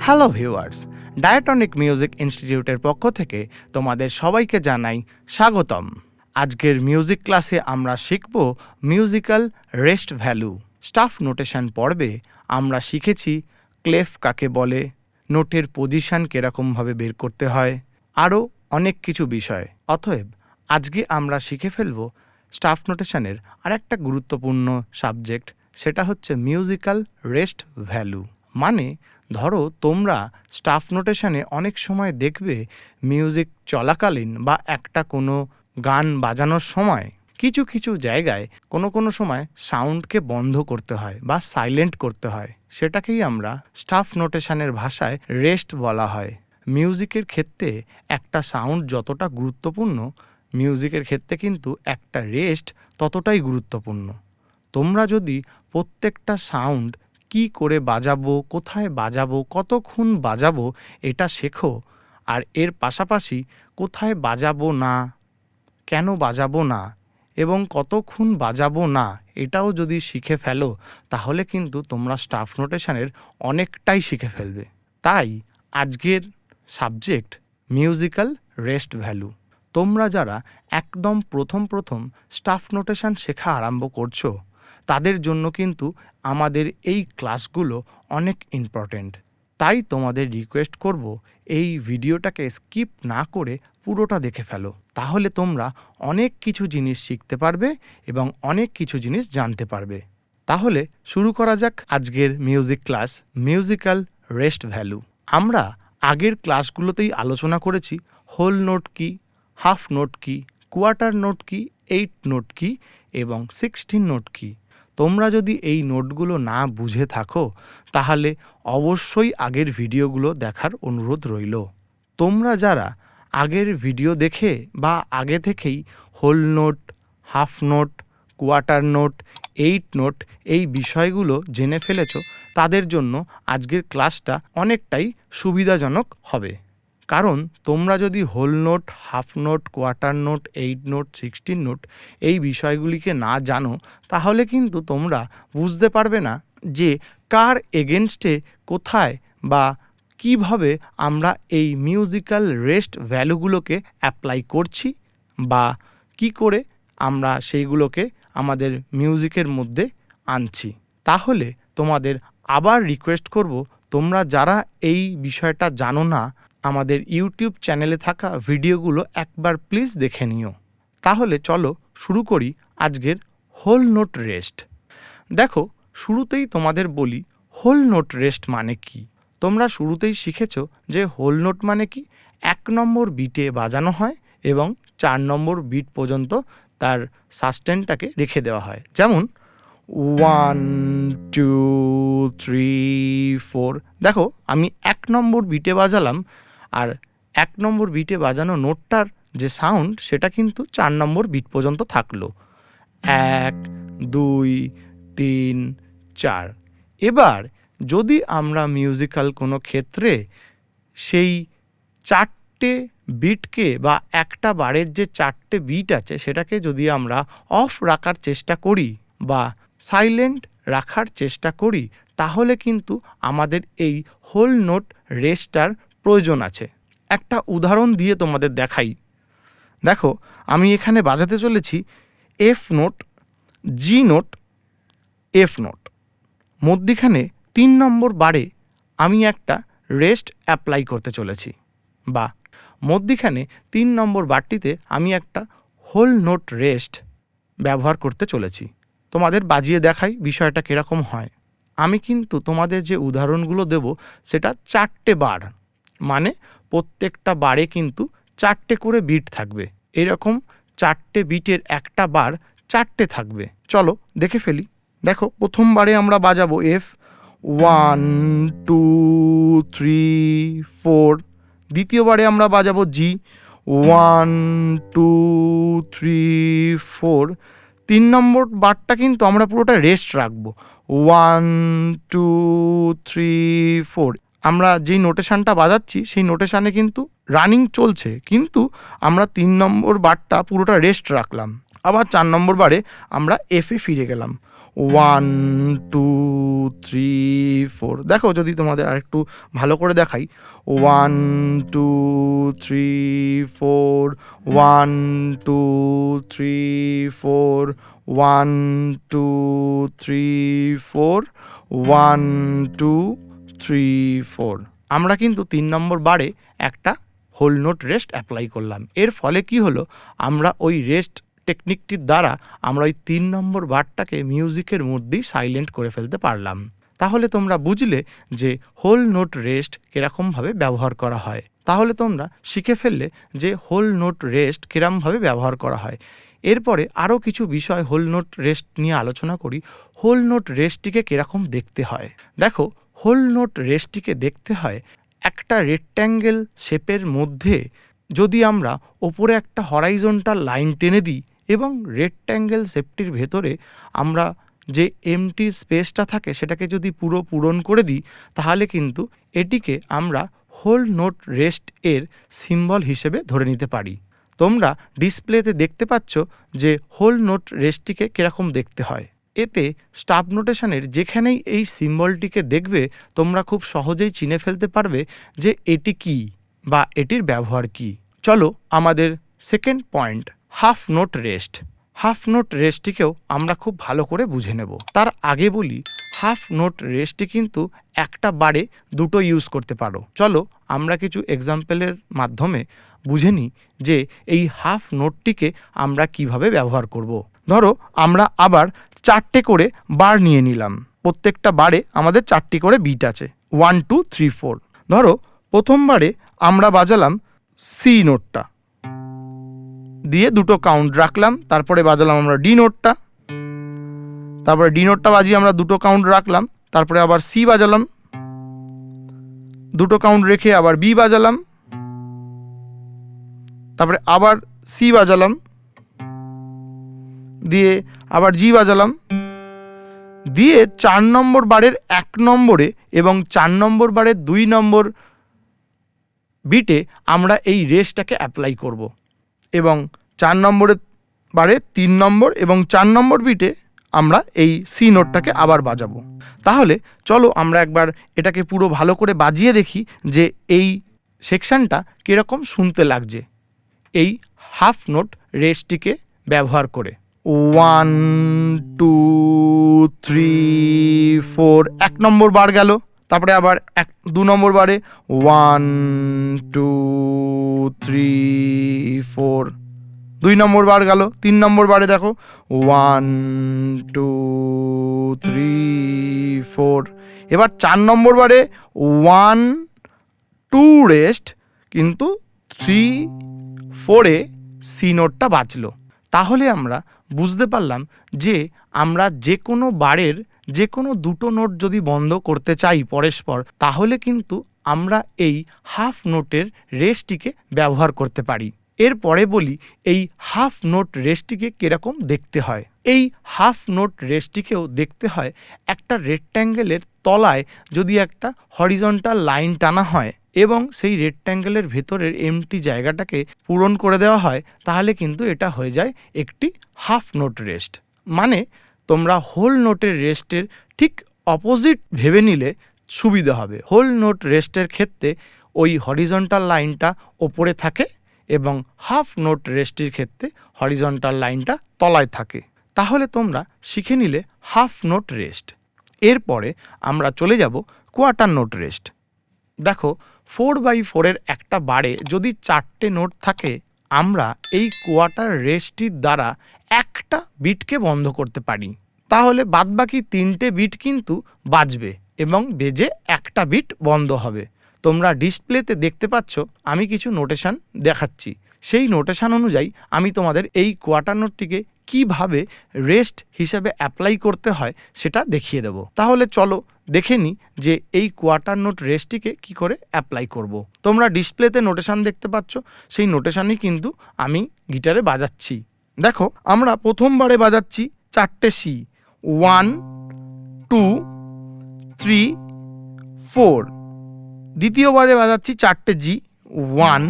Hello viewers, ডায়াটনিক music ইনস্টিটিউটের পক্ষ থেকে তোমাদের সবাইকে জানাই স্বাগতম। আজকের মিউজিক ক্লাসে আমরা শিখব musical rest value. Staff notation পর্বে আমরা শিখেছি ক্লেফ কাকে বলে, নোটের পজিশন কীরকমভাবে বের করতে হয়, আরও অনেক কিছু বিষয়। অতএব আজকে আমরা শিখে ফেলব স্টাফ নোটেশনের আরেকটা গুরুত্বপূর্ণ সাবজেক্ট, সেটা হচ্ছে মিউজিক্যাল রেস্ট ভ্যালু। মানে ধরো তোমরা স্টাফ নোটেশনে অনেক সময় দেখবে মিউজিক চলাকালীন বা একটা কোনো গান বাজানোর সময় কিছু কিছু জায়গায় কোনো সময় সাউন্ডকে বন্ধ করতে হয় বা সাইলেন্ট করতে হয়। সেটাকেই আমরা স্টাফ নোটেশনের ভাষায় রেস্ট বলা হয়। মিউজিকের ক্ষেত্রে একটা সাউন্ড যতটা গুরুত্বপূর্ণ, মিউজিকের ক্ষেত্রে কিন্তু একটা রেস্ট ততটাই গুরুত্বপূর্ণ। তোমরা যদি প্রত্যেকটা সাউন্ড কি করে বাজাবো, কোথায় বাজাবো, কতক্ষণ বাজাবো এটা শেখো, আর এর পাশাপাশি কোথায় বাজাবো না, কেন বাজাবো না এবং কতক্ষণ বাজাবো না এটাও যদি শিখে ফেলো, তাহলে কিন্তু তোমরা স্টাফ নোটেশনের অনেকটাই শিখে ফেলবে। তাই আজকের সাবজেক্ট মিউজিক্যাল রেস্ট ভ্যালু। তোমরা যারা একদম প্রথম স্টাফ নোটেশন শেখা আরম্ভ করছো, তাদের জন্য কিন্তু আমাদের এই ক্লাসগুলো অনেক ইম্পর্ট্যান্ট। তাই তোমাদের রিকোয়েস্ট করব, এই ভিডিওটাকে স্কিপ না করে পুরোটা দেখে ফেলো। তাহলে তোমরা অনেক কিছু জিনিস শিখতে পারবে এবং অনেক কিছু জিনিস জানতে পারবে। তাহলে শুরু করা যাক আজকের music class, musical rest value. আমরা আগের ক্লাসগুলোতেই আলোচনা করেছি হোল নোট কি, হাফ নোট কি, কোয়ার্টার নোট কি, 8 নোট কি এবং 16 নোট কি। তোমরা যদি এই নোটগুলো না বুঝে থাকো, তাহলে অবশ্যই আগের ভিডিওগুলো দেখার অনুরোধ রইল। তোমরা যারা আগের ভিডিও দেখে বা আগে থেকেই whole note, half note, quarter note, 8 note এই বিষয়গুলো জেনে ফেলেছো, তাদের জন্য আজকের ক্লাসটা অনেকটাই সুবিধাজনক হবে। কারণ তোমরা যদি whole note, half note, quarter note, 8 note, 16 note এই বিষয়গুলিকে না জানো, তাহলে কিন্তু তোমরা বুঝতে পারবে না যে কার এগেনস্টে কোথায় বা কিভাবে আমরা এই মিউজিক্যাল রেস্ট ভ্যালুগুলোকে অ্যাপ্লাই করছি বা কি করে আমরা সেইগুলোকে আমাদের মিউজিকের মধ্যে আনছি। তাহলে তোমাদের আবার রিকোয়েস্ট করব, তোমরা যারা এই বিষয়টা জানো না, আমাদের ইউটিউব চ্যানেলে থাকা ভিডিওগুলো একবার প্লিজ দেখে নিও। তাহলে চলো শুরু করি আজকের হোল নোট রেস্ট। দেখো, শুরুতেই তোমাদের বলি হোল নোট রেস্ট মানে কি। তোমরা শুরুতেই শিখেছো যে হোল নোট মানে কি, 1 নম্বর বিটে বাজানো হয় এবং 4 নম্বর বিট পর্যন্ত তার সাস্টেনটাকে রেখে দেওয়া হয়। যেমন 1 2 3 4। দেখো, আমি 1 নম্বর বিটে বাজালাম, আর 1 নম্বর বিটে বাজানো নোটটার যে সাউন্ড সেটা কিন্তু 4 নম্বর বিট পর্যন্ত থাকলো। 1 2 3 4। এবার যদি আমরা মিউজিক্যাল কোনো ক্ষেত্রে সেই 4টে বিটকে বা একটা বারের যে 4টে বিট আছে সেটাকে যদি আমরা অফ রাখার চেষ্টা করি বা সাইলেন্ট রাখার চেষ্টা করি, তাহলে কিন্তু আমাদের এই হোল নোট রেস্টটার প্রয়োজন আছে। একটা উদাহরণ দিয়ে তোমাদের দেখাই। দেখো, আমি এখানে বাজাতে চলেছি এফ নোট, জি নোট, এফ নোট। মধ্যিখানে 3 নম্বর বারে আমি একটা রেস্ট অ্যাপ্লাই করতে চলেছি, বা মধ্যিখানে 3 নম্বর বারটিতে আমি একটা হোল নোট রেস্ট ব্যবহার করতে চলেছি। তোমাদের বাজিয়ে দেখাই বিষয়টা কীরকম হয়। আমি কিন্তু তোমাদের যে উদাহরণগুলো দেব সেটা 4টে বার, মানে প্রত্যেকটা বারে কিন্তু 4টে করে বিট থাকবে। এরকম 4টে বিটের একটা বার 4টে থাকবে। চলো দেখে ফেলি। দেখো, প্রথমবারে আমরা বাজাবো এফ 1 2 3 4। দ্বিতীয়বারে আমরা বাজাবো জি 1 2 3 4। 3 নম্বর বারটা কিন্তু আমরা পুরোটা রেস্ট রাখবো 1 2 3 4। আমরা যেই নোটেশনটা বাজাচ্ছি সেই নোটেশনে কিন্তু রানিং চলছে, কিন্তু আমরা 3 নম্বর বারটা পুরোটা রেস্ট রাখলাম। আবার 4 নম্বর বারে আমরা এফে ফিরে গেলাম 1 2 3 4। দেখো যদি তোমাদের আরেকটু ভালো করে দেখাই, 1 2 3 4, 1 2 3 4, 1 2 3 4, 1 2 3 4। আমরা কিন্তু 3 নম্বর বারে একটা হোল নোট রেস্ট অ্যাপ্লাই করলাম। এর ফলে কি হলো, আমরা ওই রেস্ট টেকনিকটির দ্বারা আমরা ওই 3 নম্বর বারটাকে মিউজিকের মধ্যেই সাইলেন্ট করে ফেলতে পারলাম। তাহলে তোমরা বুঝলে যে হোল নোট রেস্ট কিরকমভাবে ব্যবহার করা হয়। তাহলে তোমরা শিখে ফেললে যে হোল নোট রেস্ট কিরমভাবে ব্যবহার করা হয়। এরপরে আরও কিছু বিষয় হোল নোট রেস্ট নিয়ে আলোচনা করি। হোল নোট রেস্টটিকে কিরকম দেখতে হয়। দেখো, হোল নোট রেস্টটিকে দেখতে হয় একটা রেক্ট্যাঙ্গেল শেপের মধ্যে যদি আমরা ওপরে একটা হরাইজন্টাল লাইন টেনে দিই এবং রেক্ট্যাঙ্গেল শেপটির ভেতরে আমরা যে এমটি স্পেসটা থাকে সেটাকে যদি পুরো পূরণ করে দিই, তাহলে কিন্তু এটিকে আমরা হোল নোট রেস্ট এর সিম্বল হিসেবে ধরে নিতে পারি। তোমরা ডিসপ্লেতে দেখতে পাচ্ছ যে হোল নোট রেস্টটিকে কীরকম দেখতে হয়। এতে স্টাফ নোটেশনের যেখানেই এই সিম্বলটিকে দেখবে তোমরা খুব সহজেই চিনে ফেলতে পারবে যে এটি কি বা এটির ব্যবহার কি। চলো আমাদের second point, half note rest. Half note রেস্টটিকেও আমরা খুব ভালো করে বুঝে নেব। তার আগে বলি, হাফ নোট রেস্টটি কিন্তু একটা বারে দুটো ইউজ করতে পারো। চলো আমরা কিছু এক্সাম্পলের মাধ্যমে বুঝে নিই যে এই হাফ নোটটিকে আমরা কিভাবে ব্যবহার করব। ধরো আমরা আবার 4টে করে বার নিয়ে নিলাম। প্রত্যেকটা বারে আমাদের 4টি করে বিট আছে, 1 2 3 4। ধরো প্রথমবারে আমরা বাজালাম সি নোটটা, দিয়ে দুটো কাউন্ট রাখলাম। তারপরে বাজালাম আমরা ডি নোটটা, তারপরে ডি নোটটা বাজিয়ে আমরা দুটো কাউন্ট রাখলাম। তারপরে আবার সি বাজালাম, দুটো কাউন্ট রেখে আবার বি বাজালাম, তারপরে আবার সি বাজালাম, দিয়ে আবার জি বাজালাম, দিয়ে 4 নম্বর বারের 1 নম্বরে এবং 4 নম্বর বারের 2 নম্বর বিটে আমরা এই রেস্টটাকে অ্যাপ্লাই করব এবং 4 নম্বরের বারে 3 নম্বর এবং 4 নম্বর বিটে আমরা এই সি নোটটাকে আবার বাজাবো। তাহলে চলো আমরা একবার এটাকে পুরো ভালো করে বাজিয়ে দেখি যে এই সেকশনটা কীরকম শুনতে লাগছে এই হাফ নোট রেস্টটিকে ব্যবহার করে। 1 2 3 4, 1 নম্বর বার গেল। তারপরে আবার 2 নম্বর বারে 1 2 3 4, 2 নম্বর বার গেল। 3 নম্বর বারে দেখো 1 2 3 4। এবার 4 নম্বর বারে 1 2 রেস্ট, কিন্তু 3 4-এ সি নোটটা বাজলো। তাহলে আমরা বুঝতে পারলাম যে আমরা যে কোনো বারের যে কোনো দুটো নোট যদি বন্ধ করতে চাই পরস্পর, তাহলে কিন্তু আমরা এই হাফ নোটের রেস্টটিকে ব্যবহার করতে পারি। এরপরে বলি এই হাফ নোট রেস্টটিকে কীরকম দেখতে হয়। এই হাফ নোট রেস্টটিকেও দেখতে হয় একটা রেক্ট্যাঙ্গেলের তলায় যদি একটা হরিজন্টাল লাইন টানা হয় এবং সেই রেক্ট্যাঙ্গেলের ভেতরের এমটি জায়গাটাকে পূরণ করে দেওয়া হয়, তাহলে কিন্তু এটা হয়ে যায় একটি হাফ নোট রেস্ট। মানে তোমরা হোল নোটের রেস্টের ঠিক অপোজিট ভেবে নিলে সুবিধা হবে। হোল নোট রেস্টের ক্ষেত্রে ওই হরিজন্টাল লাইনটা ওপরে থাকে এবং হাফ নোট রেস্টের ক্ষেত্রে হরিজন্টাল লাইনটা তলায় থাকে। তাহলে তোমরা শিখে নিলে হাফ নোট রেস্ট। এরপরে আমরা চলে যাব কোয়ার্টার নোট রেস্ট। দেখো 4/4-এর একটা বারে যদি 4টে নোট থাকে, আমরা এই কোয়ার্টার রেস্টটির দ্বারা একটা বিটকে বন্ধ করতে পারি। তাহলে বাদবাকি 3টে বিট কিন্তু বাজবে এবং বেজে একটা বিট বন্ধ হবে। তোমরা ডিসপ্লেতে দেখতে পাচ্ছ, আমি কিছু নোটেশন দেখাচ্ছি। সেই নোটেশন অনুযায়ী আমি তোমাদের এই কোয়ার্টার নোটটিকে কিভাবে রেস্ট হিসেবে অ্যাপ্লাই করতে হয় সেটা দেখিয়ে দেব। তাহলে চলো দেখে নিই যে এই কোয়ার্টার নোট রেস্টটিকে কি করে অ্যাপ্লাই করব। তোমরা ডিসপ্লেতে নোটেশন দেখতে পাচ্ছ, সেই নোটেশনই কিন্তু আমি গিটারে বাজাচ্ছি। দেখো আমরা প্রথমবারে বাজাচ্ছি 4টে সি, 1 2 3 4। দ্বিতীয়বারে বাজাচ্ছি 4টে জি, 1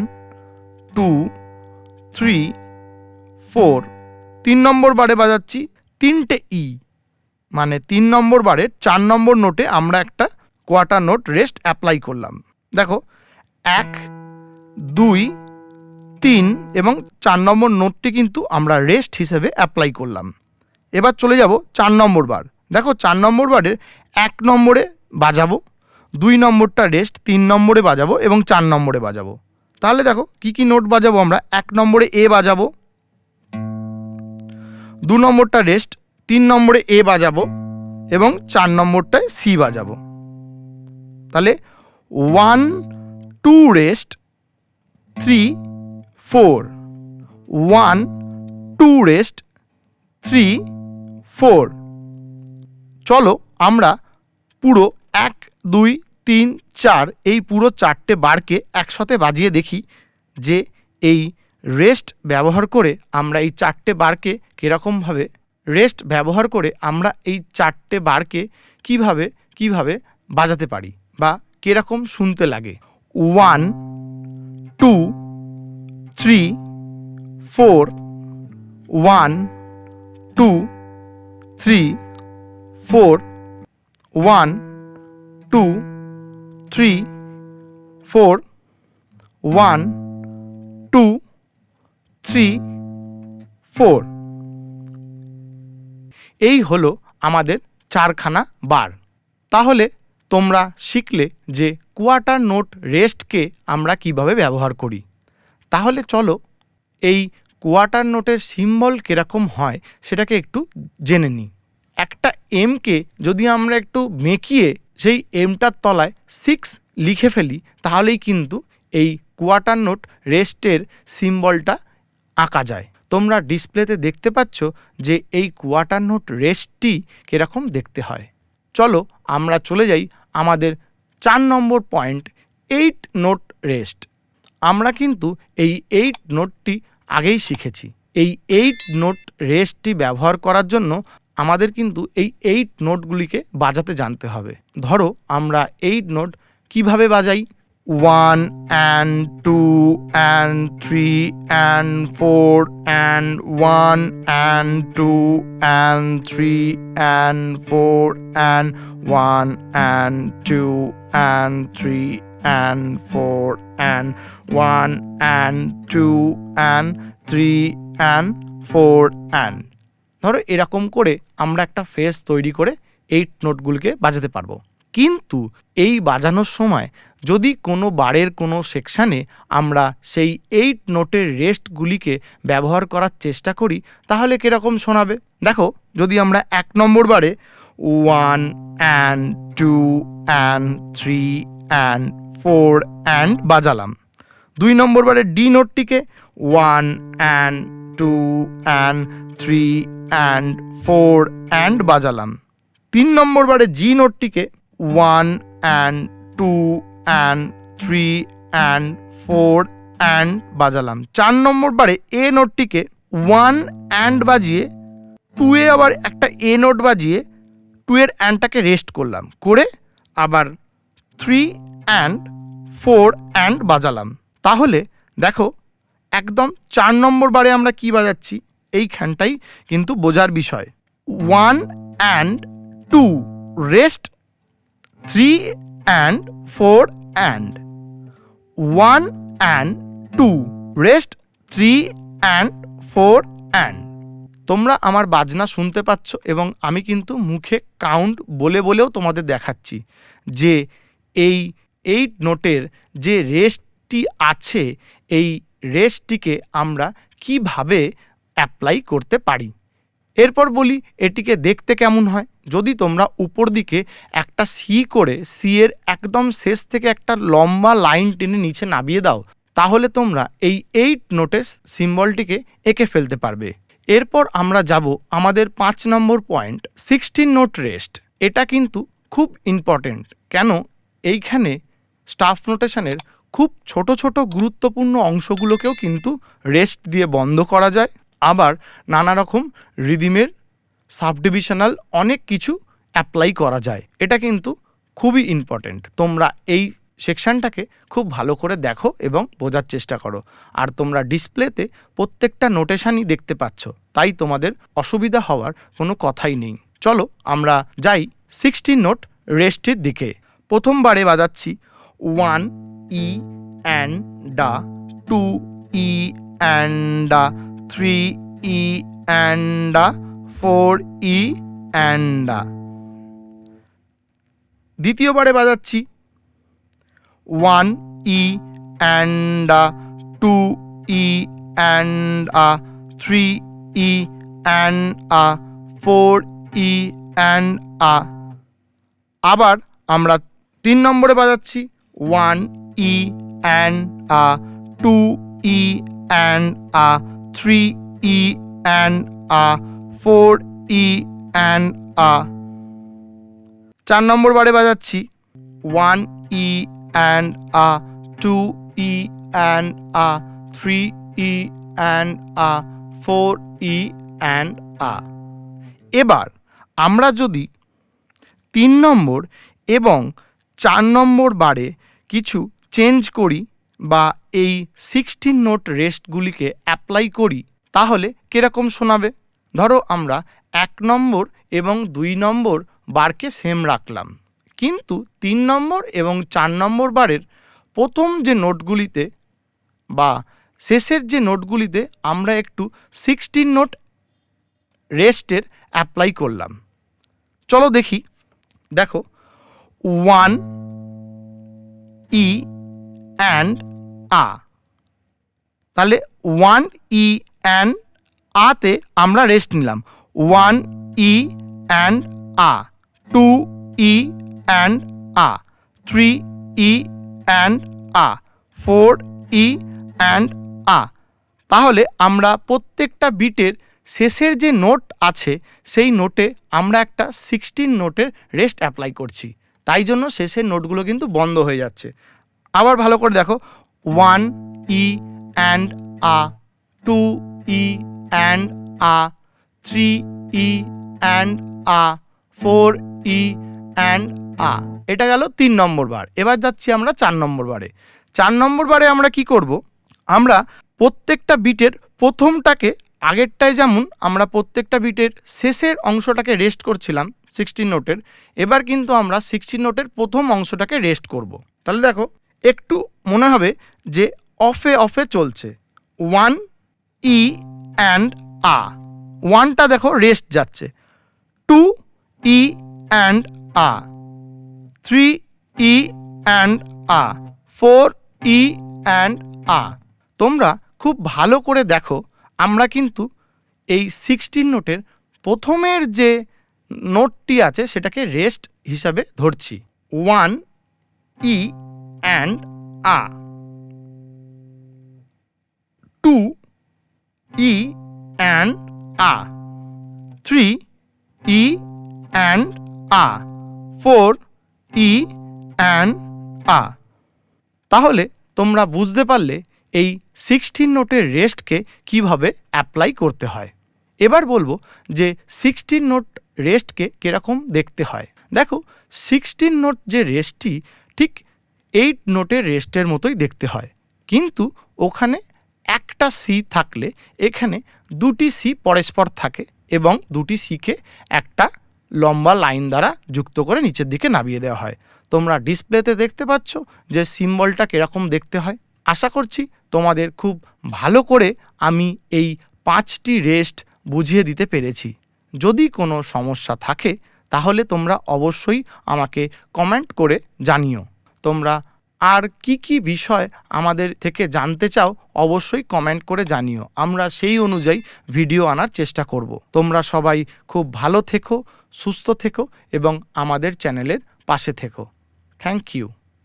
2 3 4। 3 নম্বর বারে বাজাচ্ছি 3টে ই, মানে 3 নম্বর বারের 4 নম্বর নোটে আমরা একটা কোয়ার্টার নোট রেস্ট অ্যাপ্লাই করলাম। দেখো 1, 2, 3 এবং 4 নম্বর নোটটি কিন্তু আমরা রেস্ট হিসেবে অ্যাপ্লাই করলাম। এবার চলে যাব 4 নম্বর বার। দেখো 4 নম্বর বারের 1 নম্বরে বাজাবো, 2 নম্বরটা রেস্ট, 3 নম্বরে বাজাবো এবং 4 নম্বরে বাজাবো। তাহলে দেখো কি কি নোট বাজাবো আমরা। 1 নম্বরে এ বাজাবো, 2 নম্বরটা রেস্ট, 3 নম্বরে এ বাজাবো এবং 4 নম্বরটায় সি বাজাবো। তাহলে 1, 2 রেস্ট, 3, 4, 1, 2 রেস্ট, 3, 4। চলো আমরা পুরো 1, 2, 3, 4 এই পুরো 4টে বারকে একসাথে বাজিয়ে দেখি যে এই রেস্ট ব্যবহার করে আমরা এই 4টে বারকে কীরকমভাবে কিভাবে বাজাতে পারি বা কীরকম শুনতে লাগে। 1, 2, 3, 4, 1, 2, 3, 4, 1, 2, 3, 4, 1, 2, 3, 4। এই হলো আমাদের 4খানা বার। তাহলে তোমরা শিখলে যে কোয়ার্টার নোট রেস্টকে আমরা কিভাবে ব্যবহার করি। তাহলে চলো এই কোয়ার্টার নোটের সিম্বল কীরকম হয় সেটাকে একটু জেনে নিই। একটা এমকে যদি আমরা একটু মেকিয়ে সেই এমটার তলায় 6 লিখে ফেলি তাহলেই কিন্তু এই কোয়ার্টার নোট রেস্টের সিম্বলটা আঁকা যায়। তোমরা ডিসপ্লেতে দেখতে পাচ্ছ যে এই কোয়ার্টার নোট রেস্টটি কীরকম দেখতে হয়। চলো আমরা চলে যাই আমাদের 4 নম্বর পয়েন্ট, 8 নোট রেস্ট। আমরা কিন্তু এই 8 নোটটি আগেই শিখেছি। এই 8 নোট রেস্টটি ব্যবহার করার জন্য আমাদের কিন্তু এই 8 নোটগুলিকে বাজাতে জানতে হবে। ধরো আমরা 8 নোট কিভাবে বাজাই। 1 and 2 and 3 and 4 and 1 and 2 and 3 and 4 and 1 and 2 and 3 and 4 and 1 and 2 and 3 and 4 and। ধরো এরকম করে আমরা একটা ফ্রেজ তৈরি করে 8 নোটগুলিকে বাজাতে পারবো। কিন্তু এই বাজানোর সময় যদি কোনো বারের কোনো সেকশানে আমরা সেই 8 নোটের রেস্টগুলিকে ব্যবহার করার চেষ্টা করি তাহলে কীরকম শোনাবে। দেখো যদি আমরা 1 নম্বর বারে 1 and 2 and 3 and 4 and বাজালাম, 2 নম্বর বারে ডি নোটটিকে 1 and 2 and 3 and 4 and বাজালাম, 3 নম্বর বারে G নোটটিকে 1 and 2 and 3 and 4 and বাজালাম, 4 নম্বর বারে এ নোটটিকে 1 and বাজিয়ে 2 এ আবার একটা এ নোট বাজিয়ে 2 এর অ্যান্ডটাকে রেস্ট করলাম, করে আবার 3 and 4 and বাজালাম। তাহলে দেখো একদম 4 নম্বর বারে আমরা কি বাজাচ্ছি এইখানটাই কিন্তু বোঝার বিষয়। 1 and 2 rest, 3 and 4 and 1 and 2 rest, 3 and 4 and। তোমরা আমার বাজনা শুনতে পাচ্ছ এবং আমি কিন্তু মুখে কাউন্ট বলেও তোমাদের দেখাচ্ছি যে এই 8 নোটের যে রেস্টটি আছে এই রেস্টটিকে আমরা কিভাবে অ্যাপ্লাই করতে পারি। এরপর বলি এটিকে দেখতে কেমন হয়। যদি তোমরা উপর দিকে একটা সি করে সি এর একদম শেষ থেকে একটা লম্বা লাইন টেনে নিচে নামিয়ে দাও তাহলে তোমরা এই 8 নোটের সিম্বলটিকে এঁকে ফেলতে পারবে। এরপর আমরা যাব আমাদের 5 নম্বর পয়েন্ট, 16 নোট রেস্ট। এটা কিন্তু খুব ইম্পর্টেন্ট। কেন? এইখানে স্টাফ নোটেশনের খুব ছোট ছোট গুরুত্বপূর্ণ অংশগুলোকেও কিন্তু রেস্ট দিয়ে বন্ধ করা যায়। আবার নানা রকম রিদিমের সাবডিভিশনাল অনেক কিছু অ্যাপ্লাই করা যায়। এটা কিন্তু খুবই ইম্পর্টেন্ট। তোমরা এই সেকশানটাকে খুব ভালো করে দেখো এবং বোঝার চেষ্টা করো। আর তোমরা ডিসপ্লেতে প্রত্যেকটা নোটেশনই দেখতে পাচ্ছ, তাই তোমাদের অসুবিধা হওয়ার কোনো কথাই নেই। চলো আমরা যাই 16 নোট রেস্টের দিকে। প্রথমবারে বাজাচ্ছি 1 E and da, 2 E and da, 3 E and da, 4 E and da। দ্বিতীয়বারে বাজাচ্ছি 1 E and da, 2 E and a, 3 E and a, 4 E and a। আবার আমরা 3 নম্বরে বাজাচ্ছি 1 E and a, 2 E and a, 3 E and a, 4 E and a। 4 নম্বর বারে বাজাচ্ছি 1 E and a, 2 E and a, 3 E and a, 4 E and a। এবার আমরা যদি 3 নম্বর এবং 4 নম্বর বারে কিছু চেঞ্জ করি বা এই 16 নোট রেস্টগুলিকে অ্যাপ্লাই করি তাহলে কিরকম শোনাবে। ধরো আমরা 1 নম্বর এবং 2 নম্বর বারকে সেম রাখলাম, কিন্তু 3 নম্বর এবং 4 নম্বর বারের প্রথম যে নোটগুলিতে বা শেষের যে নোটগুলিতে আমরা একটু 16 নোট রেস্টের অ্যাপ্লাই করলাম। চলো দেখি। দেখো 1 E and a, তাহলে 1 E and a তে আমরা রেস্ট নিলাম। 1 E and a, 2 E and a, 3 E and a, 4 E and a। তাহলে আমরা প্রত্যেকটা বিটের শেষের যে নোট আছে সেই নোটে আমরা একটা 16 নোটের রেস্ট অ্যাপ্লাই করছি, তাই জন্য শেষের নোটগুলো কিন্তু বন্ধ হয়ে যাচ্ছে। আবার ভালো করে দেখো 1 E and a, 2 E and a, 3 E and a, 4 E and a। এটা গেল 3 নম্বর বার। এবার যাচ্ছি আমরা 4 নম্বর বারে। 4 নম্বর বারে আমরা কি করব, আমরা প্রত্যেকটা বিটের প্রথমটাকে আগেরটায় যেমন আমরা প্রত্যেকটা বিটের শেষের অংশটাকে রেস্ট করছিলাম 16 নোটের, এবার কিন্তু আমরা 16 নোটের প্রথম অংশটাকে রেস্ট করব। তাহলে দেখো একটু মনে হবে যে অফে অফে চলছে। 1 E and a, 1টা দেখো রেস্ট যাচ্ছে, 2 E and a, 3 E and a, 4 E and a। তোমরা খুব ভালো করে দেখো, আমরা কিন্তু এই 16 নোটের প্রথমের যে নোটটি আছে সেটাকে রেস্ট হিসাবে ধরছি। 1 E and a, 2 E and a, 3 E and a, 4 E and a। তাহলে তোমরা বুঝতে পারলে এই 16 নোটের রেস্টকে কিভাবে অ্যাপ্লাই করতে হয়। এবার বলবো যে 16 নোট রেস্টকে কিরকম দেখতে হয়। দেখো 16 নোট যে রেস্টটি ঠিক 8 নোটের রেস্টের মতোই দেখতে হয়, কিন্তু ওখানে একটা সি থাকলে এখানে 2টি সি পরস্পর থাকে এবং 2টি সিকে একটা লম্বা লাইন দ্বারা যুক্ত করে নিচের দিকে নামিয়ে দেওয়া হয়। তোমরা ডিসপ্লেতে দেখতে পাচ্ছ যে সিম্বলটা কিরকম দেখতে হয়। আশা করছি তোমাদের খুব ভালো করে আমি এই 5টি রেস্ট বুঝিয়ে দিতে পেরেছি। যদি কোনো সমস্যা থাকে তাহলে তোমরা অবশ্যই আমাকে কমেন্ট করে জানিও। তোমরা আর কি বিষয় আমাদের থেকে জানতে চাও অবশ্যই কমেন্ট করে জানিও, আমরা সেই অনুযায়ী ভিডিও আনার চেষ্টা করব। তোমরা সবাই খুব ভালো থেকো, সুস্থ থেকো এবং আমাদের চ্যানেলের পাশে থেকো। Thank you.